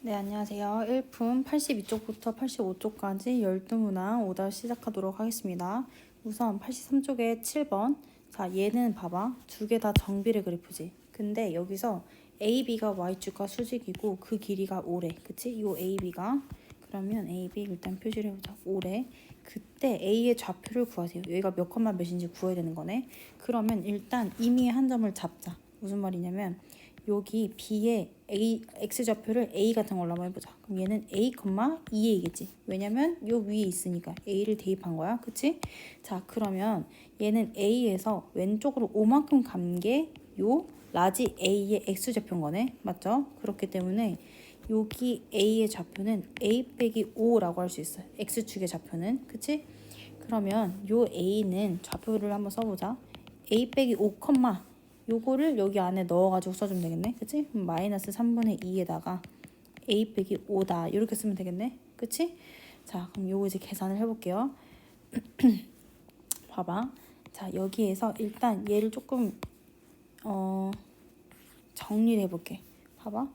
네, 안녕하세요. 1품 82쪽부터 85쪽까지 12문항 오답 시작하도록 하겠습니다. 우선 83쪽에 7번. 자, 얘는 봐봐. 두 개 다 정비례 그래프지. 근데 여기서 AB가 Y축과 수직이고 그 길이가 5래. 그치? 요 AB가. 그러면 AB 일단 표시를 해보자. 5래. 그때 A의 좌표를 구하세요. 여기가 몇 컴마 몇인지 구해야 되는 거네. 그러면 일단 임의의 한 점을 잡자. 무슨 말이냐면 여기 B의 X좌표를 A 같은 걸로 한번 해보자. 그럼 얘는 A, 2A겠지. 왜냐면 요 위에 있으니까 A를 대입한 거야. 그치? 자, 그러면 얘는 A에서 왼쪽으로 5만큼 간 게 요 라지 A의 X좌표인 거네. 맞죠? 그렇기 때문에 여기 A의 좌표는 A 빼기 5라고 할 수 있어요. X축의 좌표는. 그치? 그러면 요 A는 좌표를 한번 써보자. A 빼기 5, 요거를 여기 안에 넣어가지고 써주면 되겠네. 그치? 그럼 마이너스 3분의 2에다가 A 빼기 5다. 이렇게 쓰면 되겠네. 그치? 자, 그럼 요거 이제 계산을 해볼게요. 봐봐. 자, 여기에서 일단 얘를 조금 정리를 해볼게. 봐봐.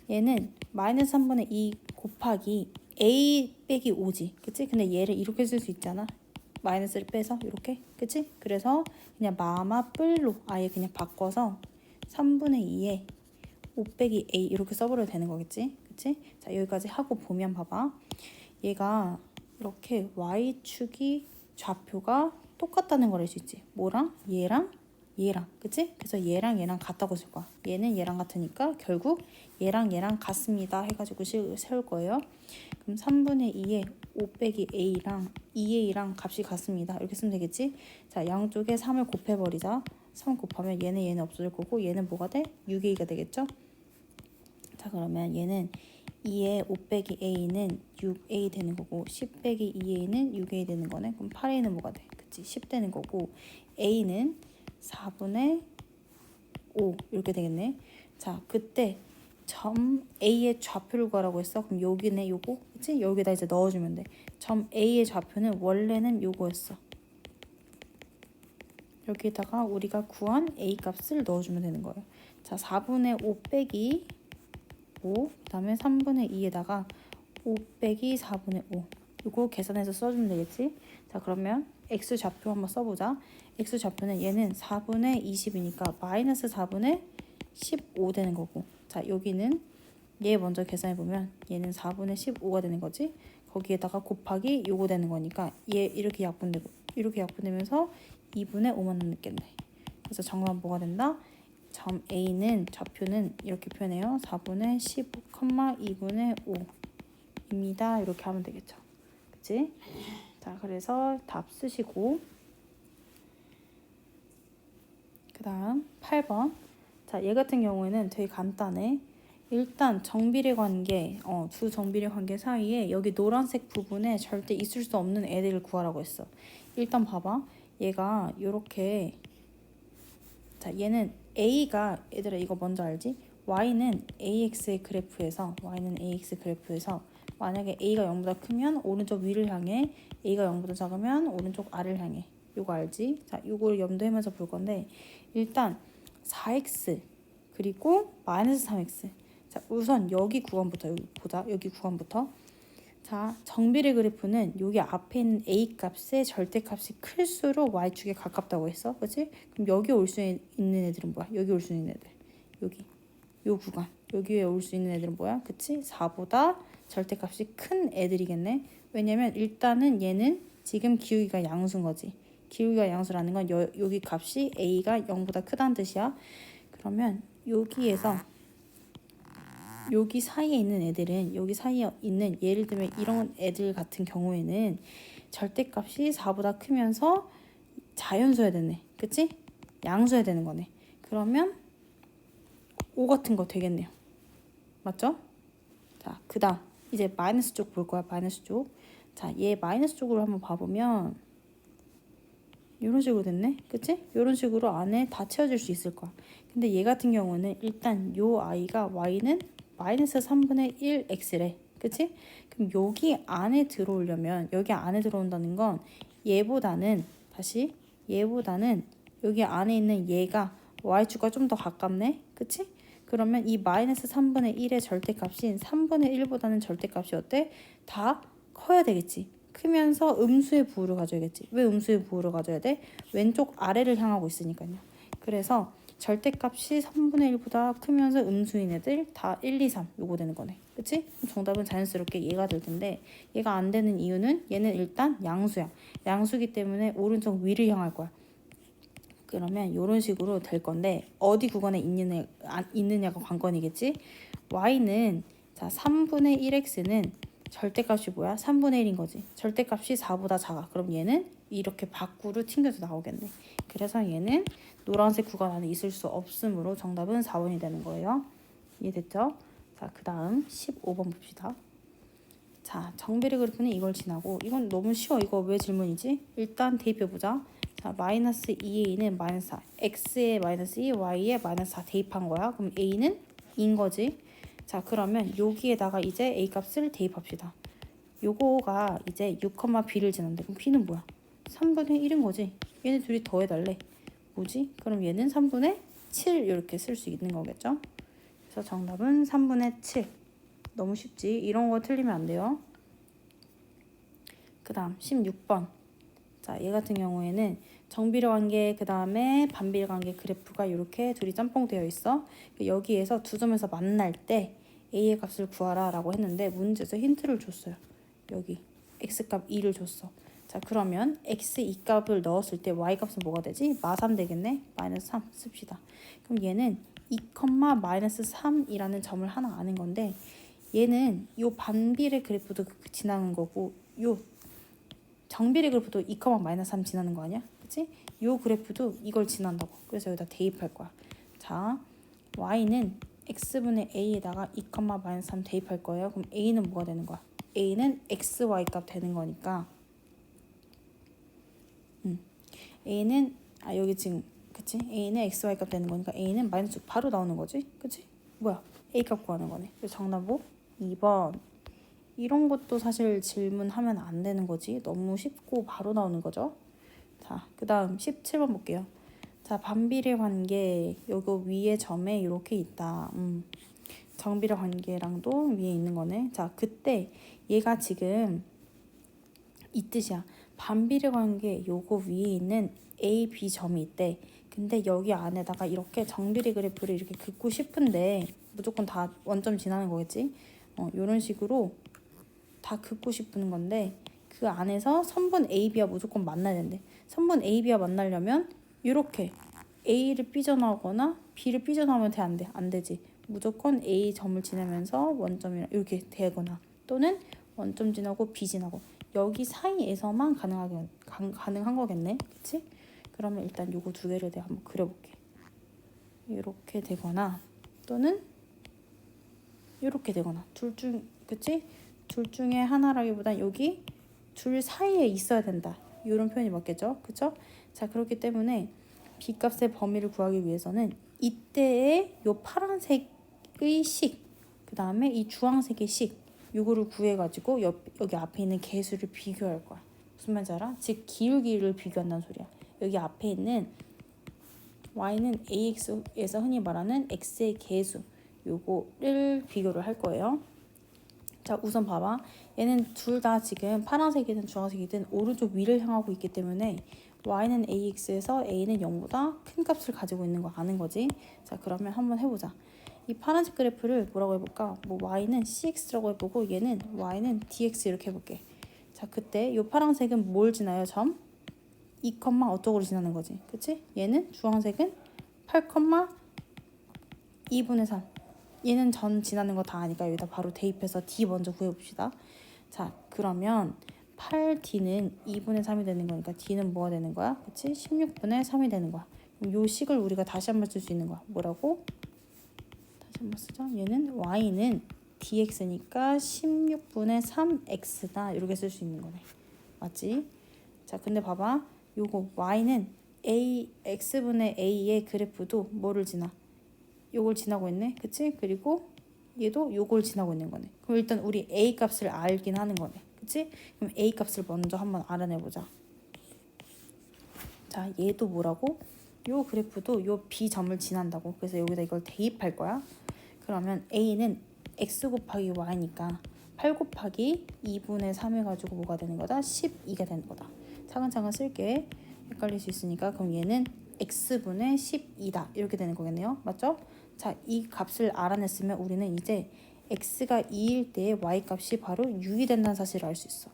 얘는 마이너스 3분의 2 곱하기 A 빼기 5지. 그치? 근데 얘를 이렇게 쓸 수 있잖아. 마이너스를 빼서 이렇게. 그치? 그래서 그냥 마마 뿔로 아예 그냥 바꿔서 3분의 2에 5 빼기 A 이렇게 써버려도 되는 거겠지? 그치? 자, 여기까지 하고 보면 봐봐. 얘가 이렇게 Y축이 좌표가 똑같다는 걸 알 수 있지. 뭐랑? 얘랑. 그치? 그래서 얘랑 같다고 쓸 거야. 얘는 얘랑 같으니까 결국 얘랑 같습니다 해가지고 세울 거예요. 그럼 3분의 2에 5 빼기 A랑 2A랑 값이 같습니다. 이렇게 쓰면 되겠지? 자, 양쪽에 3을 곱해버리자. 3 곱하면 얘는 없어질 거고 얘는 뭐가 돼? 6A가 되겠죠? 자, 그러면 얘는 2에 5 빼기 A는 6A 되는 거고 10 빼기 2A는 6A 되는 거네. 그럼 8A는 뭐가 돼? 그치? 10 되는 거고 A는 4분의 5 이렇게 되겠네. 자, 그때 점 A의 좌표를 구하라고 했어. 그럼 여기네 요거. 그치? 여기다 이제 넣어주면 돼. 점 A의 좌표는 원래는 요거였어. 여기다가 우리가 구한 A 값을 넣어주면 되는 거예요. 자, 4분의 5 빼기 5, 그 다음에 3분의 2에다가 5 빼기 4분의 5. 이거 계산해서 써주면 되겠지? 자, 그러면 X좌표 한번 써보자. X좌표는 얘는 4분의 20이니까 마이너스 4분의 15 되는 거고. 자, 여기는 얘 먼저 계산해보면 얘는 4분의 15가 되는 거지. 거기에다가 곱하기 요거 되는 거니까 얘 이렇게 약분되고 이렇게 약분되면서 2분의 5만 남겠네. 그래서 정답은 뭐가 된다? 점 A는 좌표는 이렇게 표현해요. 4분의 15, 2분의 5입니다. 이렇게 하면 되겠죠. 그치? 자, 그래서 답 쓰시고 그 다음 8번. 자, 얘 같은 경우에는 되게 간단해. 일단 정비례 관계, 두 정비례 관계 사이에 여기 노란색 부분에 절대 있을 수 없는 애들을 구하라고 했어. 일단 봐봐. 얘가 요렇게, 자, 얘는 A가, 얘들아 이거 먼저 알지? Y는 AX의 그래프에서 만약에 A가 0보다 크면 오른쪽 위를 향해, A가 0보다 작으면 오른쪽 아래를 향해. 요거 알지? 자, 요거를 염두하면서 볼 건데 일단 4x 그리고 마이너스 3x. 자, 우선 여기 구간부터 여기 보자. 여기 구간부터. 자, 정비례 그래프는 여기 앞에 있는 A 값의 절대값이 클수록 Y축에 가깝다고 했어. 그치? 그럼 여기 올 수 있는 애들은 뭐야? 여기 올 수 있는 애들. 여기. 요 구간. 여기에 올 수 있는 애들은 뭐야? 그치? 4보다 절대값이 큰 애들이겠네. 왜냐면 일단은 얘는 지금 기울기가 양수인 거지. 기울기가 양수라는 건 여기 값이 A가 0보다 크다는 뜻이야. 그러면 여기에서 여기 사이에 있는 애들은 여기 사이에 있는 예를 들면 이런 애들 같은 경우에는 절대값이 4보다 크면서 자연수여야 되네. 그치? 양수여야 되는 거네. 그러면 5 같은 거 되겠네요. 맞죠? 자, 그 다음 이제 마이너스 쪽 볼 거야. 마이너스 쪽. 자, 얘 마이너스 쪽으로 한번 봐보면 이런 식으로 됐네. 그치? 이런 식으로 안에 다 채워질 수 있을 거야. 근데 얘 같은 경우는 일단 요 아이가 Y는 마이너스 3분의 1x래. 그치? 그럼 여기 안에 들어오려면 여기 안에 들어온다는 건 얘보다는 여기 안에 있는 얘가 Y축과 좀 더 가깝네. 그치? 그러면 이 마이너스 3분의 1의 절대값인 3분의 1보다는 절대값이 어때? 다 커야 되겠지. 크면서 음수의 부호를 가져야겠지. 왜 음수의 부호를 가져야 돼? 왼쪽 아래를 향하고 있으니까요. 그래서 절대값이 3분의 1보다 크면서 음수인 애들 다 1, 2, 3 요거 되는 거네. 그치? 정답은 자연스럽게 얘가 될 텐데 얘가 안 되는 이유는 얘는 일단 양수야. 양수기 때문에 오른쪽 위를 향할 거야. 그러면 이런 식으로 될 건데 어디 구간에 있느냐가 관건이겠지. y는 자 3분의 1x는 절대값이 뭐야? 3분의 1인 거지. 절대값이 4보다 작아. 그럼 얘는 이렇게 밖으로 튕겨서 나오겠네. 그래서 얘는 노란색 구간 안에 있을 수 없으므로 정답은 4번이 되는 거예요. 이해됐죠? 자, 그 다음 15번 봅시다. 자, 정비례 그래프는 이걸 지나고 이건 너무 쉬워. 이거 왜 질문이지? 일단 대입해보자. 자, 마이너스 2a는 마이너스 4, x에 마이너스 2, y에 마이너스 4 대입한 거야. 그럼 a는 2인 거지. 자, 그러면 여기에다가 이제 a 값을 대입합시다. 요거가 이제 6, b를 지났는데 그럼 b는 뭐야? 3분의 1인 거지. 얘네 둘이 더해달래. 뭐지? 그럼 얘는 3분의 7 이렇게 쓸 수 있는 거겠죠? 그래서 정답은 3분의 7. 너무 쉽지? 이런 거 틀리면 안 돼요. 그 다음 16번. 자, 얘 같은 경우에는 정비례 관계 그 다음에 반비례 관계 그래프가 이렇게 둘이 짬뽕 되어 있어. 여기에서 두 점에서 만날 때 a의 값을 구하라 라고 했는데 문제에서 힌트를 줬어요. 여기 x값 2를 줬어. 자, 그러면 x 2값을 넣었을 때 y 값은 뭐가 되지? 마3 되겠네. 마이너스 3 씁시다. 그럼 얘는 2, 마이너스 3이라는 점을 하나 아는 건데 얘는 요 반비례 그래프도 지나는 거고 요 정비례 그래프도 2, 마이너스 3 지나는 거 아니야? 그치? 요 그래프도 이걸 지난다고. 그래서 여기다 대입할 거야. 자, y는 x분의 a에다가 2, 마이너스 3 대입할 거예요. 그럼 a는 뭐가 되는 거야? a는 xy 값 되는 거니까 a는 여기 지금 그치? a는 xy 값 되는 거니까 a는 마이너스 바로 나오는 거지? 그치? 뭐야? a 값 구하는 거네. 그래서 정답은 뭐? 2번. 이런 것도 사실 질문하면 안 되는 거지. 너무 쉽고 바로 나오는 거죠. 자, 그 다음 17번 볼게요. 자, 반비례 관계 요거 위에 점에 이렇게 있다. 정비례 관계랑도 위에 있는 거네. 자, 그때 얘가 지금 이 뜻이야. 반비례 관계 요거 위에 있는 A, B 점이 있대. 근데 여기 안에다가 이렇게 정비례 그래프를 이렇게 긋고 싶은데 무조건 다 원점 지나는 거겠지. 요런 식으로 다 긋고 싶은 건데 그 안에서 선분 A, B와 무조건 만나야 된대. 선분 A, B와 만나려면 이렇게 A를 삐져나오거나 B를 삐져나오면 돼? 안 돼? 안 되지. 무조건 A 점을 지나면서 원점이랑 이렇게 되거나 또는 원점 지나고 B 지나고 여기 사이에서만 가능한 거겠네. 그치? 그러면 일단 요거 두 개를 내가 한번 그려볼게. 이렇게 되거나 또는 이렇게 되거나 그치? 둘 중에 하나라기보단 여기 둘 사이에 있어야 된다. 이런 표현이 맞겠죠? 그쵸? 자, 그렇기 때문에 B값의 범위를 구하기 위해서는 이때의 요 파란색의 식, 그 다음에 이 주황색의 식, 요거를 구해가지고 여기 앞에 있는 개수를 비교할 거야. 무슨 말인지 알아? 즉 기울기를 비교한다는 소리야. 여기 앞에 있는 y는 ax에서 흔히 말하는 x의 개수, 요거를 비교를 할 거예요. 자, 우선 봐봐. 얘는 둘 다 지금 파란색이든 주황색이든 오른쪽 위를 향하고 있기 때문에 y는 ax에서 a는 0보다 큰 값을 가지고 있는 거 아는 거지. 자, 그러면 한번 해보자. 이 파란색 그래프를 뭐라고 해볼까? 뭐 y는 cx라고 해보고 얘는 y는 dx 이렇게 해볼게. 자, 그때 이 파란색은 뭘 지나요? 점? 2, 어쪽으로 지나는 거지. 그치? 얘는 주황색은 8, 2분의 3. 얘는 전 지나는 거 다 아니까 여기다 바로 대입해서 D 먼저 구해봅시다. 자, 그러면 8D는 2분의 3이 되는 거니까 D는 뭐가 되는 거야? 그치? 16분의 3이 되는 거야. 그럼 요 식을 우리가 다시 한번 쓸 수 있는 거야. 뭐라고? 다시 한번 쓰자. 얘는 Y는 DX니까 16분의 3X다. 이렇게 쓸 수 있는 거네. 맞지? 자, 근데 봐봐. 요거 Y는 X분의 A의 그래프도 뭐를 지나? 요걸 지나고 있네. 그치? 그리고 얘도 요걸 지나고 있는 거네. 그럼 일단 우리 A 값을 알긴 하는 거네. 그치? 그럼 A 값을 먼저 한번 알아내보자. 자, 얘도 뭐라고? 요 그래프도 요 B 점을 지난다고. 그래서 여기다 이걸 대입할 거야. 그러면 A는 X 곱하기 Y니까 8 곱하기 2분의 3 해가지고 뭐가 되는 거다? 12가 되는 거다. 차근차근 쓸게. 헷갈릴 수 있으니까. 그럼 얘는 X분의 12다. 이렇게 되는 거겠네요. 맞죠? 자, 이 값을 알아냈으면 우리는 이제 X가 2일 때 Y 값이 바로 6이 된다는 사실을 알 수 있어.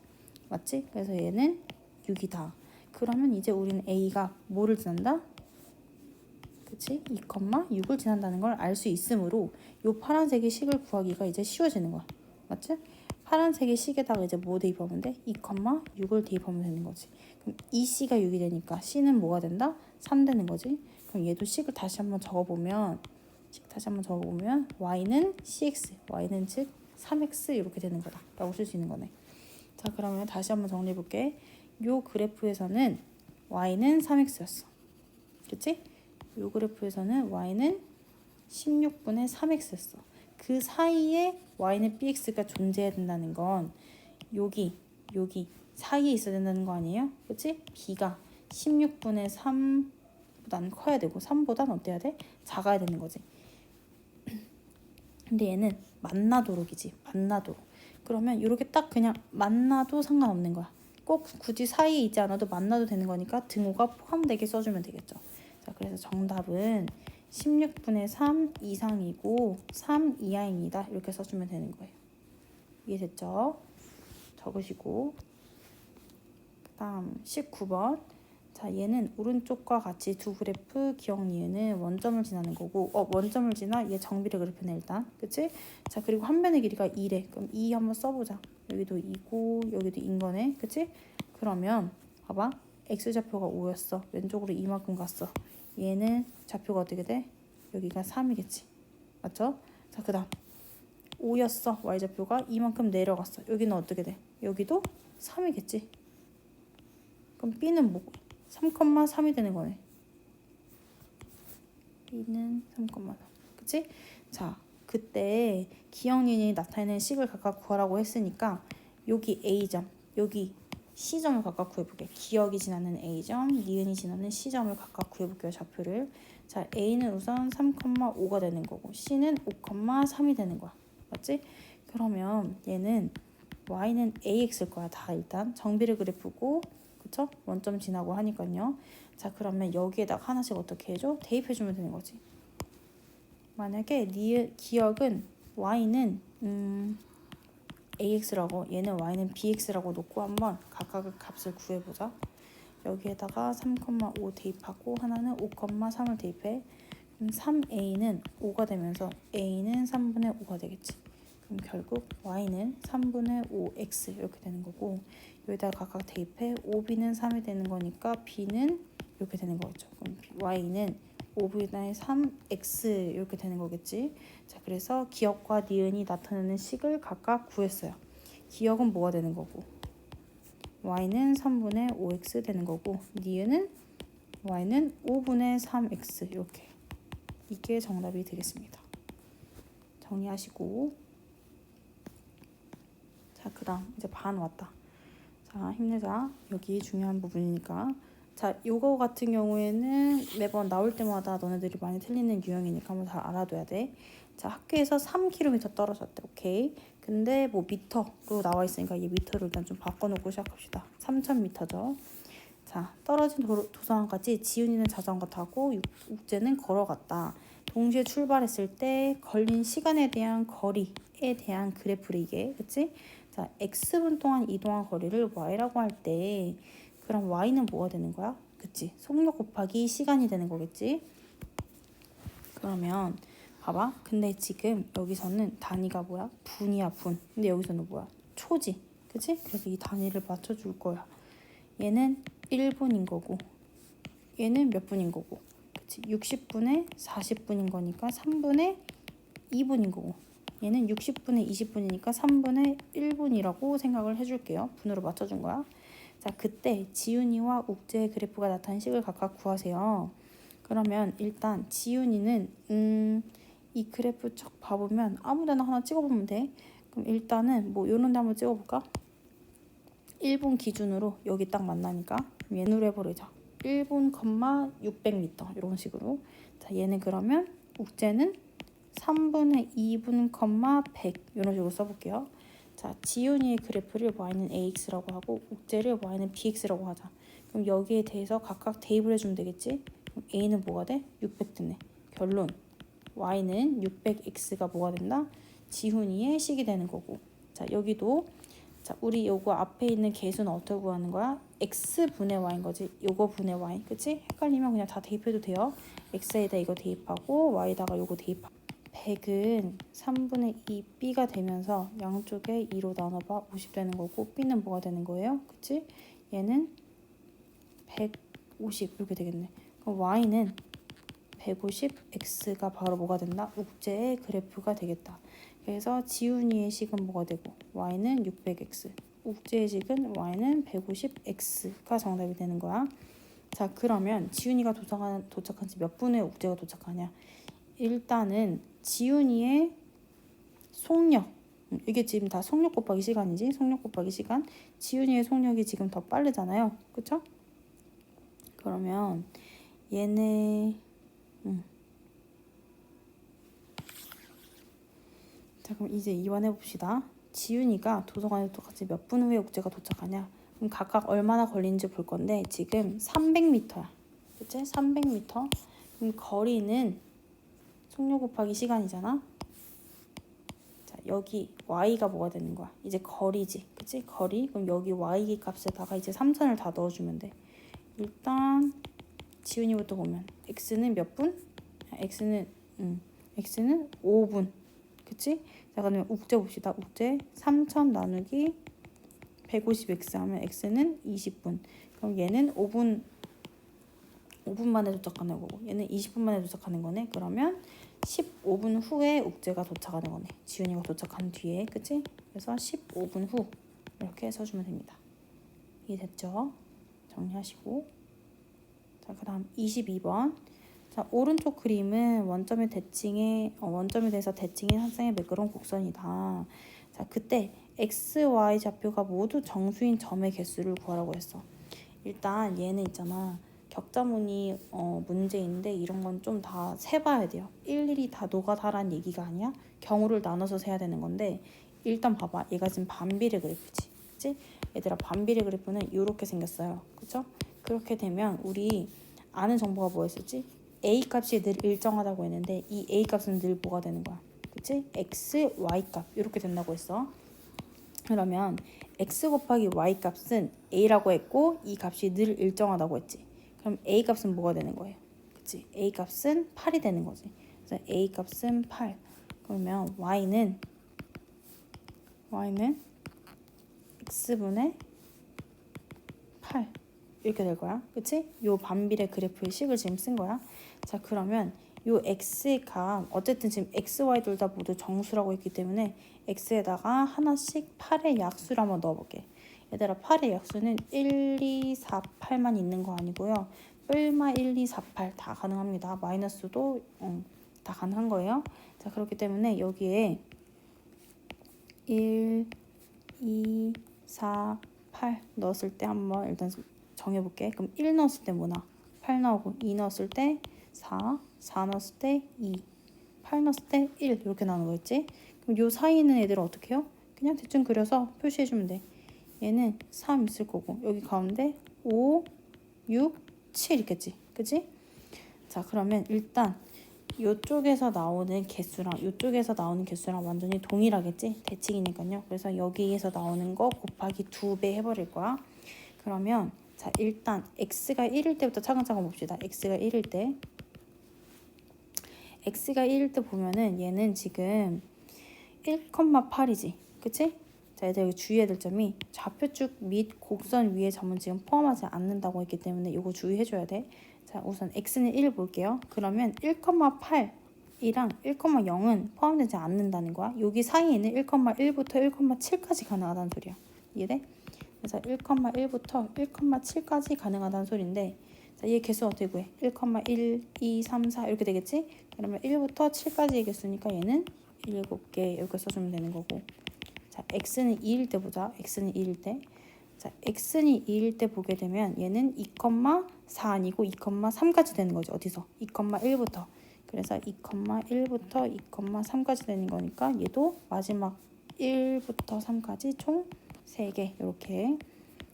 맞지? 그래서 얘는 6이다. 그러면 이제 우리는 A가 뭐를 지난다? 그치? 2,6을 지난다는 걸 알 수 있으므로 이 파란색의 식을 구하기가 이제 쉬워지는 거야. 맞지? 파란색의 식에다가 이제 뭐 대입하면 돼? 2,6을 대입하면 되는 거지. 그럼 이 C가 6이 되니까 C는 뭐가 된다? 3 되는 거지. 그럼 얘도 식을 다시 한번 적어보면 Y는 CX, Y는 즉 3X 이렇게 되는 거다 라고 쓸 수 있는 거네. 자, 그러면 다시 한번 정리해 볼게. 요 그래프에서는 Y는 3X였어. 그치? 요 그래프에서는 Y는 16분의 3X였어. 그 사이에 Y는 BX가 존재해야 된다는 건 여기 사이에 있어야 된다는 거 아니에요? 그치? B가 16분의 3보다는 커야 되고 3보다는 어때야 돼? 작아야 되는 거지. 근데 얘는 만나도록이지. 만나도록. 그러면 이렇게 딱 그냥 만나도 상관없는 거야. 꼭 굳이 사이에 있지 않아도 만나도 되는 거니까 등호가 포함되게 써주면 되겠죠. 자, 그래서 정답은 16분의 3 이상이고 3 이하입니다. 이렇게 써주면 되는 거예요. 이해됐죠? 적으시고 그 다음 19번. 자, 얘는 오른쪽과 같이 두 그래프 기억 니은은 원점을 지나는 거고 원점을 지나 얘 정비례 그래프네 일단. 그치? 자, 그리고 한 변의 길이가 2래. 그럼 2 한번 써보자. 여기도 2고 여기도 2인 거네. 그치? 그러면 봐봐. X좌표가 5였어. 왼쪽으로 이만큼 갔어. 얘는 좌표가 어떻게 돼? 여기가 3이겠지. 맞죠? 자, 그 다음 5였어. Y좌표가 이만큼 내려갔어. 여기는 어떻게 돼? 여기도 3이겠지. 그럼 B는 뭐고? 3,3이 되는 거네. B는 3,3. 그치? 자, 그때 기억니은이 나타내는 식을 각각 구하라고 했으니까 여기 A점, 여기 C점을 각각 구해볼게. 기억이 지나는 A점, 니은이 지나는 C점을 각각 구해볼게요. 좌표를. 자, A는 우선 3,5가 되는 거고 C는 5,3이 되는 거야. 맞지? 그러면 얘는 Y는 AX일 거야. 다 일단 정비례 그래프고 그쵸? 원점 지나고 하니까요. 자, 그러면 여기에다가 하나씩 어떻게 해줘? 대입해주면 되는 거지. 만약에 기억은 Y는 AX라고 얘는 Y는 BX라고 놓고 한번 각각의 값을 구해보자. 여기에다가 3,5 대입하고 하나는 5,3을 대입해. 그럼 3A는 5가 되면서 A는 3분의 5가 되겠지. 그럼 결국 Y는 3분의 5X 이렇게 되는 거고 여기다가 각각 대입해 5B는 3이 되는 거니까 B는 이렇게 되는 거겠죠. 그럼 Y는 5분의 3X 이렇게 되는 거겠지. 자, 그래서 기억과 니은이 나타내는 식을 각각 구했어요. 기억은 뭐가 되는 거고 Y는 3분의 5X 되는 거고 니은은 Y는 5분의 3X 이렇게 이게 정답이 되겠습니다. 정리하시고 자, 그 다음 이제 반 왔다. 자, 힘내자. 여기 중요한 부분이니까. 자, 요거 같은 경우에는 매번 나올 때마다 너네들이 많이 틀리는 유형이니까 한번 잘 알아둬야 돼. 자, 학교에서 3km 떨어졌대. 오케이. 근데 뭐 미터로 나와 있으니까 이 미터를 일단 좀 바꿔놓고 시작합시다. 3,000m죠. 자, 떨어진 도서관까지 지훈이는 자전거 타고 uk재는 걸어갔다. 동시에 출발했을 때 걸린 시간에 대한 거리에 대한 그래프를 이게, 그치? 자, X분 동안 이동한 거리를 Y라고 할 때 그럼 Y는 뭐가 되는 거야? 그치? 속력 곱하기 시간이 되는 거겠지? 그러면 봐봐. 근데 지금 여기서는 단위가 뭐야? 분이야, 분. 근데 여기서는 뭐야? 초지. 그치? 그래서 이 단위를 맞춰줄 거야. 얘는 1분인 거고 얘는 몇 분인 거고 그치? 60분에 40분인 거니까 3분의 2분인 거고 얘는 60분에 20분이니까 3분의 1분이라고 생각을 해줄게요. 분으로 맞춰준 거야. 자, 그때 지훈이와 욱재의 그래프가 나타낸 식을 각각 구하세요. 그러면 일단 지훈이는 이 그래프 척 봐보면 아무데나 하나 찍어보면 돼. 그럼 일단은 뭐 요런 데 한번 찍어볼까? 1분 기준으로 여기 딱 만나니까 얘는 해버리자. 1분, 600m 이런 식으로. 자, 얘는 그러면 욱재는 3분의 2분, 100 이런 식으로 써볼게요. 자, 지윤이의 그래프를 y는 ax라고 하고 옥제를 y는 bx라고 하자. 그럼 여기에 대해서 각각 대입을 해주면 되겠지? 그럼 a는 뭐가 돼? 600 됐네. 결론 y는 600x가 뭐가 된다? 지훈이의 식이 되는 거고. 자, 여기도 자, 우리 요거 앞에 있는 계수는 어떻게 구하는 거야? x분의 y인 거지. 요거 분의 y. 그치? 헷갈리면 그냥 다 대입해도 돼요. x에다 이거 대입하고 y에다가 요거 대입하고 100은 3분의 2b가 되면서 양쪽에 2로 나눠봐 50 되는 거고 b는 뭐가 되는 거예요? 그치? 얘는 150 이렇게 되겠네. 그럼 y는 150x가 바로 뭐가 된다? 욱제의 그래프가 되겠다. 그래서 지훈이의 식은 뭐가 되고 y는 600x, 욱제의 식은 y는 150x가 정답이 되는 거야. 자, 그러면 지훈이가 도착한 지 몇 분에 욱제가 도착하냐? 일단은 지훈이의 속력, 이게 지금 다 속력 곱하기 시간이지. 속력 곱하기 시간. 지훈이의 속력이 지금 더 빠르잖아요. 그쵸? 그러면 얘네 자, 그럼 이제 이완해 봅시다. 지윤이가 도서관에 도착한 지 몇 분 후에 옥제가 도착하냐? 그럼 각각 얼마나 걸리는지 볼 건데 지금 300m야. 그치? 300m. 그럼 거리는 속력 곱하기 시간이잖아. 자, 여기 y가 뭐가 되는 거야? 이제 거리지. 그치? 거리. 그럼 여기 y 값에다가 이제 3선을 다 넣어주면 돼. 일단 지윤이부터 보면 x는 몇 분? x는 5분. 그치? 자, 그러면 욱제 봅시다. 욱제 3000 나누기 150x 하면 x는 20분. 그럼 얘는 5분 만에 도착하는 거고 얘는 20분 만에 도착하는 거네. 그러면 15분 후에 욱제가 도착하는 거네. 지훈이가 도착한 뒤에. 그치? 그래서 15분 후 이렇게 써주면 됩니다. 이해됐죠? 정리하시고. 자, 그 다음 22번. 자, 오른쪽 그림은 원점에 대해서 대칭인 한 쌍의 매끄러운 곡선이다. 자, 그때 x, y 좌표가 모두 정수인 점의 개수를 구하라고 했어. 일단 얘는 있잖아. 격자무늬 문제인데 이런 건 좀 다 세봐야 돼요. 일일이 다 노가다란 얘기가 아니야. 경우를 나눠서 세야 되는 건데 일단 봐봐. 얘가 지금 반비례 그래프지. 그치? 얘들아, 반비례 그래프는 이렇게 생겼어요. 그쵸? 그렇게 되면 우리 아는 정보가 뭐였었지? a 값이 늘 일정하다고 했는데 이 a 값은 늘 뭐가 되는 거야? 그치? x, y 값 이렇게 된다고 했어. 그러면 x 곱하기 y 값은 a라고 했고 이 값이 늘 일정하다고 했지. 그럼 a 값은 뭐가 되는 거예요? 그치? a 값은 8이 되는 거지. 그래서 a 값은 8. 그러면 y는 x분의 8 이렇게 될 거야. 그치? 요 반비례 그래프의 식을 지금 쓴 거야. 자, 그러면 요 x의 값 어쨌든 지금 x, y 둘 다 모두 정수라고 했기 때문에 x에다가 하나씩 8의 약수를 한번 넣어볼게. 얘들아, 8의 약수는 1, 2, 4, 8만 있는 거 아니고요. 뿔마 1, 2, 4, 8 다 가능합니다. 마이너스도 다 가능한 거예요. 자, 그렇기 때문에 여기에 1, 2, 4, 8 넣었을 때 한번 일단 정해볼게. 그럼 1 넣었을 때 뭐나? 8 나오고 2 넣었을 때 4, 4 넣었을 때 2, 8 넣었을 때 1 이렇게 나오는 거겠지? 그럼 요 사이에 있는 애들은 어떻게 해요? 그냥 대충 그려서 표시해주면 돼. 얘는 3 있을 거고 여기 가운데 5, 6, 7 있겠지? 그치? 자, 그러면 일단 이쪽에서 나오는 개수랑 이쪽에서 나오는 개수랑 완전히 동일하겠지? 대칭이니까요. 그래서 여기에서 나오는 거 곱하기 2배 해버릴 거야. 그러면 자, 일단 x가 1일 때부터 차근차근 봅시다. x가 1일 때 보면은 얘는 지금 1,8이지. 그치? 자, 얘들 여기 주의해야 될 점이 좌표축 및 곡선 위의 점은 지금 포함하지 않는다고 했기 때문에 이거 주의해줘야 돼. 자, 우선 x는 1 볼게요. 그러면 1,8이랑 1,0은 포함되지 않는다는 거야. 여기 사이에는 1,1부터 1,7까지 가능하다는 소리야. 이해돼? 그래서 1,1부터 1,7까지 가능하다는 소리인데 자, 얘 개수 어떻게 구해? 1,1, 2, 3, 4 이렇게 되겠지? 그러면 1부터 7까지의 개수니까 얘는 7개 이렇게 써주면 되는 거고. 자, x는 2일 때 보자. x는 2일 때. 자, x는 2일 때 보게 되면 얘는 2,4 아니고 2,3까지 되는 거죠. 어디서? 2,1부터. 그래서 2,1부터 2,3까지 되는 거니까 얘도 마지막 1부터 3까지 총 3개 이렇게.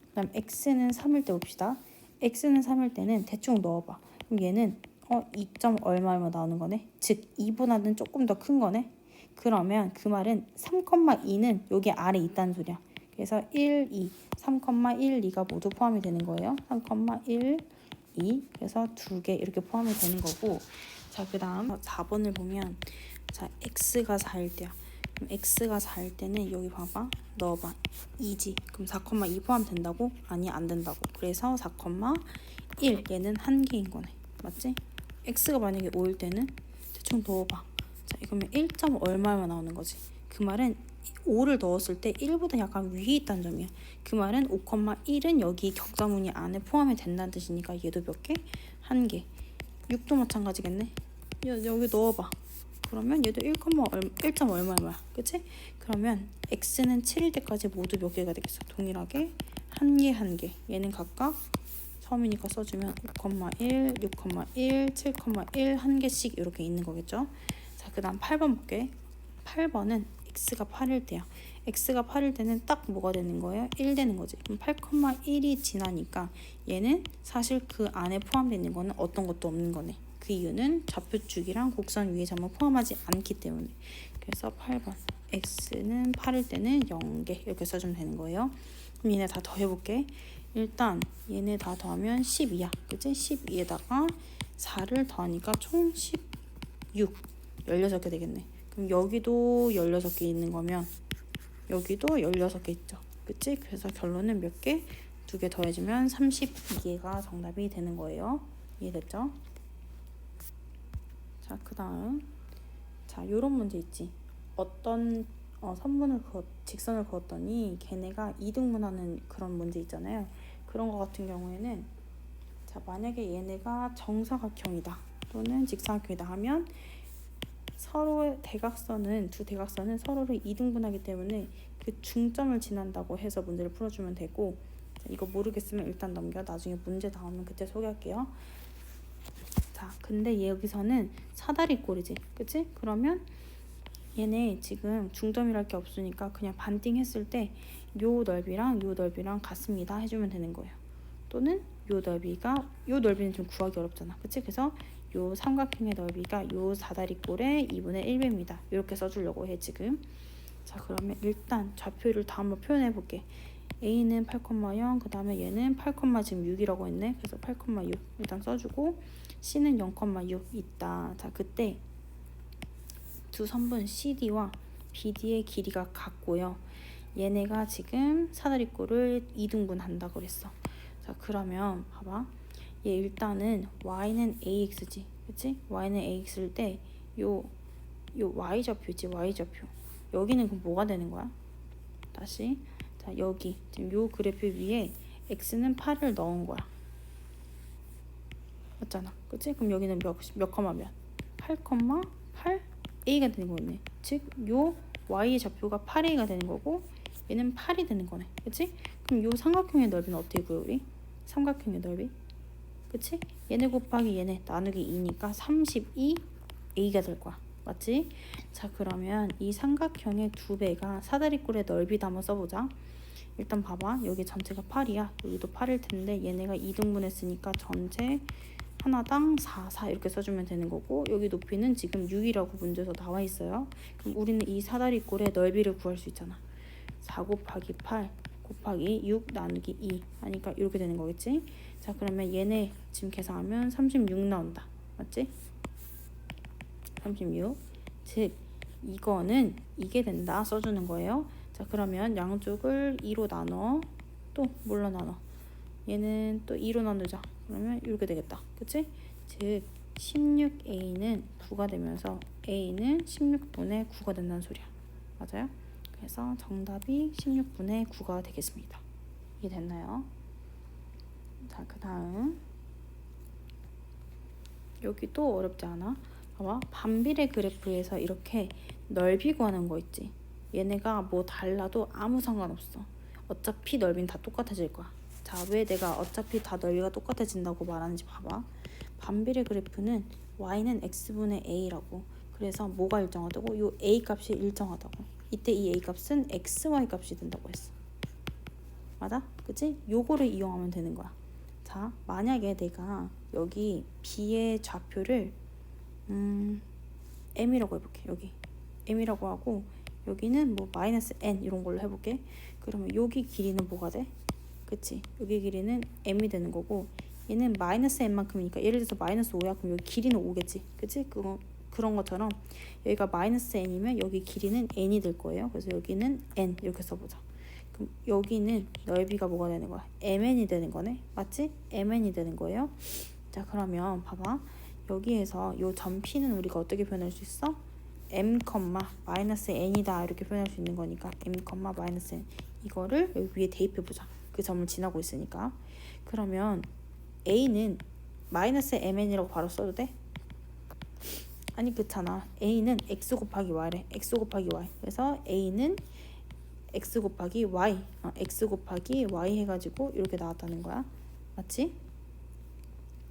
그다음 x는 3일 때 봅시다. x는 3일 때는 대충 넣어봐. 그럼 얘는 2점 얼마 나오는 거네. 즉 2보다는 조금 더 큰 거네. 그러면 그 말은 3,2는 여기 아래 있다는 소리야. 그래서 1, 2, 3,1, 2가 모두 포함이 되는 거예요. 3,1, 2. 그래서 2개 이렇게 포함이 되는 거고. 자, 그 다음 4번을 보면 자, x가 4일 때야. 그럼 x가 4일 때는 여기 봐봐. 넣어봐. 2지. 그럼 4,2 포함된다고? 아니, 안 된다고. 그래서 4,1 얘는 1개인 거네. 맞지? x가 만약에 5일 때는 대충 넣어봐. 자, 이거면 1점 얼마만 나오는 거지. 그 말은 5를 넣었을 때 1보다 약간 위에 있다는 점이야. 그 말은 5,1은 여기 격자무늬 안에 포함이 된다는 뜻이니까 얘도 몇 개? 1개. 6도 마찬가지겠네. 여기 넣어봐. 그러면 얘도 1점 얼마야. 그치? 그러면 x는 7일 때까지 모두 몇 개가 되겠어? 동일하게 1개, 1개. 얘는 각각 처음이니까 써주면 5,1, 6,1, 7,1 1개씩 이렇게 있는 거겠죠. 자, 그 다음 8번 볼게. 8번은 x가 8일 때야. x가 8일 때는 딱 뭐가 되는 거예요? 1 되는 거지. 그럼 8,1이 지나니까 얘는 사실 그 안에 포함되어 있는 거는 어떤 것도 없는 거네. 그 이유는 좌표축이랑 곡선 위에 점을 포함하지 않기 때문에. 그래서 8번 x는 8일 때는 0개 이렇게 써주면 되는 거예요. 그럼 얘네 다 더해볼게. 일단 얘네 다 더하면 12야. 그치? 12에다가 4를 더하니까 총 16. 16개 되겠네. 그럼 여기도 16개 있는 거면 여기도 16개 있죠. 그치? 그래서 결론은 몇 개? 2개 더해주면 32개가 정답이 되는 거예요. 이해됐죠? 자, 그 다음 자, 요런 문제 있지. 어떤 직선을 그었더니 걔네가 이등분하는 그런 문제 있잖아요. 그런 거 같은 경우에는 자, 만약에 얘네가 정사각형이다 또는 직사각형이다 하면 서로의 두 대각선은 서로를 이등분하기 때문에 그 중점을 지난다고 해서 문제를 풀어주면 되고, 자, 이거 모르겠으면 일단 넘겨. 나중에 문제 나오면 그때 소개할게요. 자, 근데 여기서는 사다리꼴이지, 그치? 그러면 얘네 지금 중점이랄 게 없으니까 그냥 반띵 했을 때 요 넓이랑 요 넓이랑 같습니다 해주면 되는 거예요. 또는 요 넓이는 좀 구하기 어렵잖아, 그치? 그래서 요 삼각형의 넓이가 요 사다리꼴의 2분의 1배입니다. 이렇게 써주려고 해 지금. 자, 그러면 일단 좌표를 다 한번 표현해 볼게. A는 8,0, 그 다음에 얘는 8, 지금 6이라고 했네. 그래서 8,6 일단 써주고, C는 0,6 있다. 자, 그때 두 선분 CD와 BD의 길이가 같고요. 얘네가 지금 사다리꼴을 이등분한다고 그랬어. 자, 그러면 봐봐. 얘 일단은 y는 ax지, 그치? y는 ax일 때 요 y좌표지, y좌표. 여기는 그럼 뭐가 되는 거야? 다시 자, 여기 지금 요 그래프 위에 x는 8을 넣은 거야. 맞잖아, 그치? 그럼 여기는 몇 컴마면 8,8 a가 되는 거네. 즉 요 y의 좌표가 8a가 되는 거고 얘는 8이 되는 거네, 그치? 그럼 요 삼각형의 넓이는 어떻게 구해 우리? 삼각형의 넓이, 그치? 얘네 곱하기 얘네 나누기 2니까 32a가 될 거야. 맞지? 자, 그러면 이 삼각형의 2배가 사다리꼴의 넓이다 한번 써보자. 일단 봐봐. 여기 전체가 8이야. 여기도 8일 텐데 얘네가 2등분했으니까 전체 하나당 4 이렇게 써주면 되는 거고, 여기 높이는 지금 6이라고 문제에서 나와 있어요. 그럼 우리는 이 사다리꼴의 넓이를 구할 수 있잖아. 4 곱하기 8 곱하기 6 나누기 2 하니까 이렇게 되는 거겠지? 자, 그러면 얘네 지금 계산하면 36 나온다. 맞지? 36. 즉 이거는 이게 된다 써주는 거예요. 자, 그러면 양쪽을 2로 나눠. 또 뭘로 나눠? 얘는 또 2로 나누자. 그러면 이렇게 되겠다. 그치? 즉 16a는 9가 되면서 a는 16분의 9가 된다는 소리야. 맞아요? 그래서 정답이 16분의 9가 되겠습니다. 이해됐나요? 자, 그 다음 여기도 어렵지 않아? 봐봐. 반비례 그래프에서 이렇게 넓이 구하는 거 있지. 얘네가 뭐 달라도 아무 상관없어. 어차피 넓이는 다 똑같아질 거야. 자, 왜 내가 어차피 다 넓이가 똑같아진다고 말하는지 봐봐. 반비례 그래프는 y는 x분의 a라고. 그래서 뭐가 일정하다고? 요 a 값이 일정하다고. 이때 이 a 값은 xy 값이 된다고 했어. 맞아? 그치? 요거를 이용하면 되는 거야. 자, 만약에 내가 여기 b의 좌표를 m이라고 해볼게. 여기 m이라고 하고 여기는 뭐 마이너스 n 이런 걸로 해볼게. 그러면 여기 길이는 뭐가 돼? 그치? 여기 길이는 m이 되는 거고 얘는 마이너스 n만큼이니까 예를 들어서 마이너스 5야. 그럼 여기 길이는 5겠지? 그치? 그런 것처럼 여기가 마이너스 n이면 여기 길이는 n이 될 거예요. 그래서 여기는 n 이렇게 써보자. 그럼 여기는 넓이가 뭐가 되는 거야? mn이 되는 거네. 맞지? mn이 되는 거예요. 자, 그러면 봐봐. 여기에서 요 점 P는 우리가 어떻게 표현할 수 있어? m, 마이너스 n이다 이렇게 표현할 수 있는 거니까 m, 마이너스 n 이거를 여기 위에 대입해보자. 그 점을 지나고 있으니까. 그러면 a는 마이너스 mn이라고 바로 써도 돼? 아니 그렇잖아. a는 x 곱하기 y래. x 곱하기 y. 그래서 a는 x 곱하기 y, x 곱하기 y 해가지고 이렇게 나왔다는 거야. 맞지?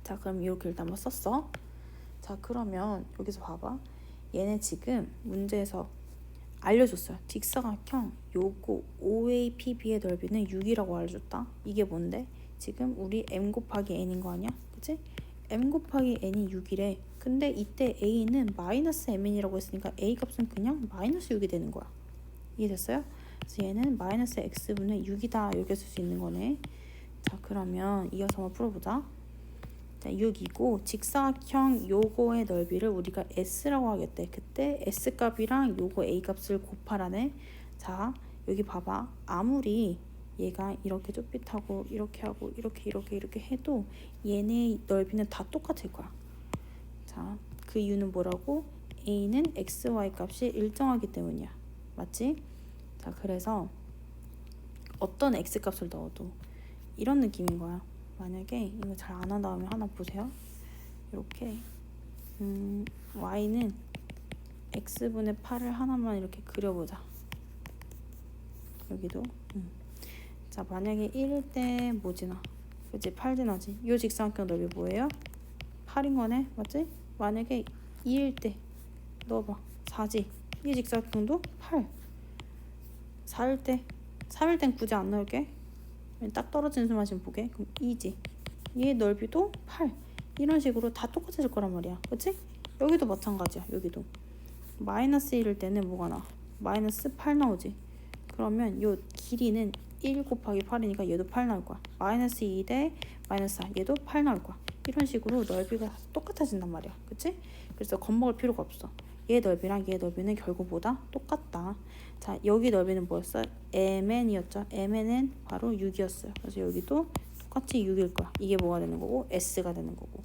자, 그럼 이렇게 일단 한번 썼어. 자, 그러면 여기서 봐봐. 얘네 지금 문제에서 알려줬어요. 직사각형 요거 OAPB의 넓이는 6이라고 알려줬다. 이게 뭔데? 지금 우리 m 곱하기 n인 거 아니야? 그치? m 곱하기 n이 6이래. 근데 이때 a는 마이너스 mn이라고 했으니까 a 값은 그냥 마이너스 6이 되는 거야. 이해됐어요? 그래서 얘는 마이너스 x분의 6이다 이렇게 쓸 수 있는 거네. 자, 그러면 이어서 한번 풀어보자. 자, 6이고 직사각형 요거의 넓이를 우리가 s라고 하겠대. 그때 s 값이랑 요거 a 값을 곱하라네. 자, 여기 봐봐. 아무리 얘가 이렇게 좁빗하고 이렇게 하고 이렇게 해도 얘네 넓이는 다 똑같을 거야. 자, 그 이유는 뭐라고? a는 x, y 값이 일정하기 때문이야. 맞지? 자, 그래서 어떤 x 값을 넣어도 이런 느낌인 거야. 만약에 이거 잘 안 한 다음에 하나 보세요. 이렇게 y는 x분의 8을 하나만 이렇게 그려보자. 여기도 자, 만약에 1일 때 뭐 지나? 그치? 8 지나지. 이 직사각형 넓이 뭐예요? 8인 거네. 맞지? 만약에 2일 때 넣어봐. 4지. 이 직사각형도 8. 4일 때 3일 땐 굳이 안 넣을게. 딱 떨어지는 수만 지금 보게. 그럼 2지. 얘 넓이도 8. 이런 식으로 다 똑같아질 거란 말이야. 그치? 여기도 마찬가지야. 여기도 마이너스 1일 때는 뭐가 나? 마이너스 8 나오지. 그러면 요 길이는 1 곱하기 8이니까 얘도 8 나올 거야. 마이너스 2 대 마이너스 4 얘도 8 나올 거야. 이런 식으로 넓이가 똑같아진단 말이야. 그치? 그래서 겁먹을 필요가 없어. 얘 넓이랑 얘 넓이는 결국 뭐다? 똑같다. 자, 여기 넓이는 뭐였어? mn이었죠. mn은 바로 6이었어요. 그래서 여기도 똑같이 6일 거야. 이게 뭐가 되는 거고? s가 되는 거고.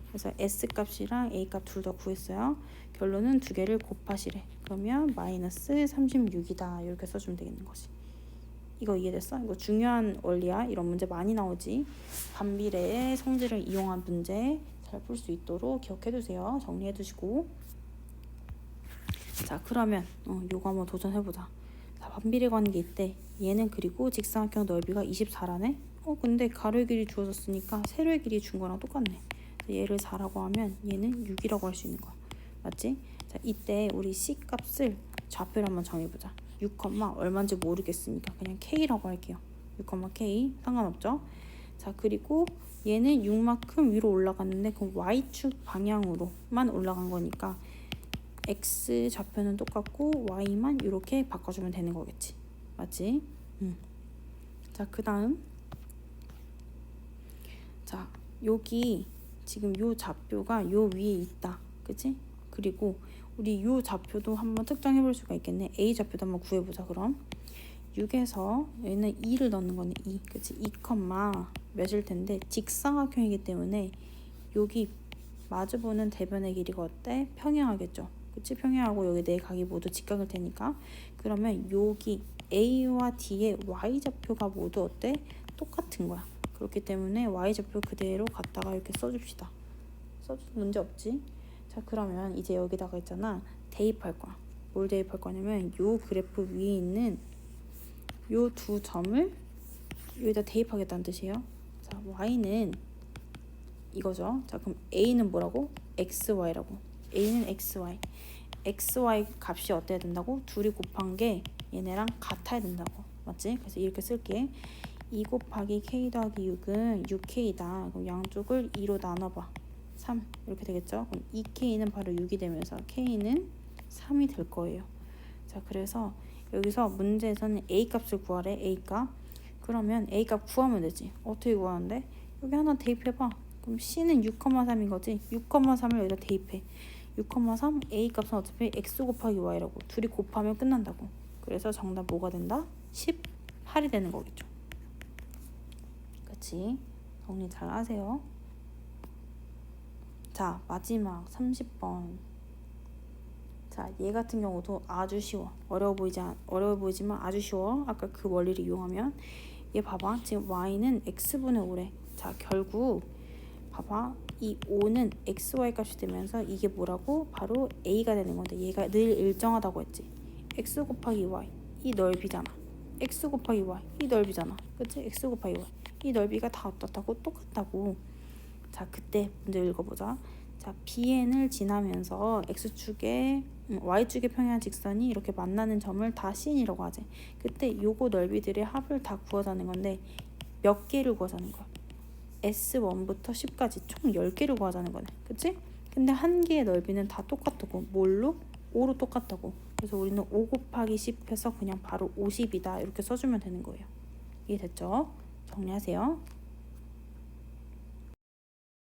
그래서 s 값이랑 a 값 둘 다 구했어요. 결론은 두 개를 곱하시래. 그러면 마이너스 36이다. 이렇게 써주면 되겠는 거지. 이거 이해됐어? 이거 중요한 원리야. 이런 문제 많이 나오지. 반비례의 성질을 이용한 문제 잘 풀 수 있도록 기억해두세요. 정리해두시고. 자, 그러면 요거 한번 도전해보자. 자, 반비례 관계 있대. 얘는 그리고 직사각형 넓이가 24라네. 근데 가로의 길이 주어졌으니까 세로의 길이 준 거랑 똑같네. 얘를 4라고 하면 얘는 6이라고 할 수 있는 거야. 맞지? 자, 이때 우리 c 값을 좌표를 한번 정해보자. 6, 얼마인지 모르겠으니까 그냥 k라고 할게요. 6, k 상관없죠? 자, 그리고 얘는 6만큼 위로 올라갔는데 그 y축 방향으로만 올라간 거니까 x 좌표는 똑같고 y만 이렇게 바꿔주면 되는 거겠지. 맞지? 자, 그 다음 자, 여기 지금 요 좌표가 요 위에 있다. 그치? 그리고 우리 요 좌표도 한번 특정해 볼 수가 있겠네. a 좌표도 한번 구해보자. 그럼 6에서 얘는 2를 넣는 거네. 2. 그치? 2, 몇일 텐데 직사각형이기 때문에 여기 마주보는 대변의 길이가 어때? 평행하겠죠. 그치? 평행하고 여기 네 각이 모두 직각일 테니까. 그러면 여기 a와 d의 y 좌표가 모두 어때? 똑같은 거야. 그렇기 때문에 y 좌표 그대로 갖다가 이렇게 써줍시다. 써줘도 문제 없지? 자, 그러면 이제 여기다가 있잖아. 대입할 거야. 뭘 대입할 거냐면 요 그래프 위에 있는 요 두 점을 여기다 대입하겠다는 뜻이에요. 자, y는 이거죠. 자, 그럼 A는 뭐라고? XY라고. A는 XY. XY 값이 어때야 된다고? 둘이 곱한 게 얘네랑 같아야 된다고. 맞지? 그래서 이렇게 쓸게. 2 곱하기 K 더하기 6은 6K다. 그럼 양쪽을 2로 나눠봐. 3 이렇게 되겠죠? 그럼 2K는 바로 6이 되면서 K는 3이 될 거예요. 자, 그래서 여기서 문제에서는 A 값을 구하래. A 값. 그러면 A 값 구하면 되지. 어떻게 구하는데? 여기 하나 대입해봐. 그럼 C는 6,3인 거지. 6,3을 여기다 대입해. 6,3 A 값은 어차피 X 곱하기 Y라고. 둘이 곱하면 끝난다고. 그래서 정답 뭐가 된다? 18이 되는 거겠죠. 그치? 정리 잘 하세요. 자, 마지막 30번. 자, 얘 같은 경우도 아주 쉬워. 어려워 보이지만 아주 쉬워. 아까 그 원리를 이용하면. 얘 봐봐. 지금 y는 x분의 5래. 자, 결국 봐봐. 이 5는 xy 값이 되면서 이게 뭐라고? 바로 a가 되는 건데 얘가 늘 일정하다고 했지. x 곱하기 y 이 넓이잖아. x 곱하기 y 이 넓이잖아. 그치? x 곱하기 y 이 넓이가 다 어떻다고? 똑같다고. 자, 그때 문제 읽어보자. 자, BN을 지나면서 x축에 y축의 평행한 직선이 이렇게 만나는 점을 다 C이라고 하지. 그때 요거 넓이들의 합을 다 구하자는 건데 몇 개를 구하자는 거야. S1부터 10까지 총 10개를 구하자는 거네. 그치? 근데 한 개의 넓이는 다 똑같다고. 뭘로? 5로 똑같다고. 그래서 우리는 5 곱하기 10 해서 그냥 바로 50이다. 이렇게 써주면 되는 거예요. 이해됐죠? 정리하세요.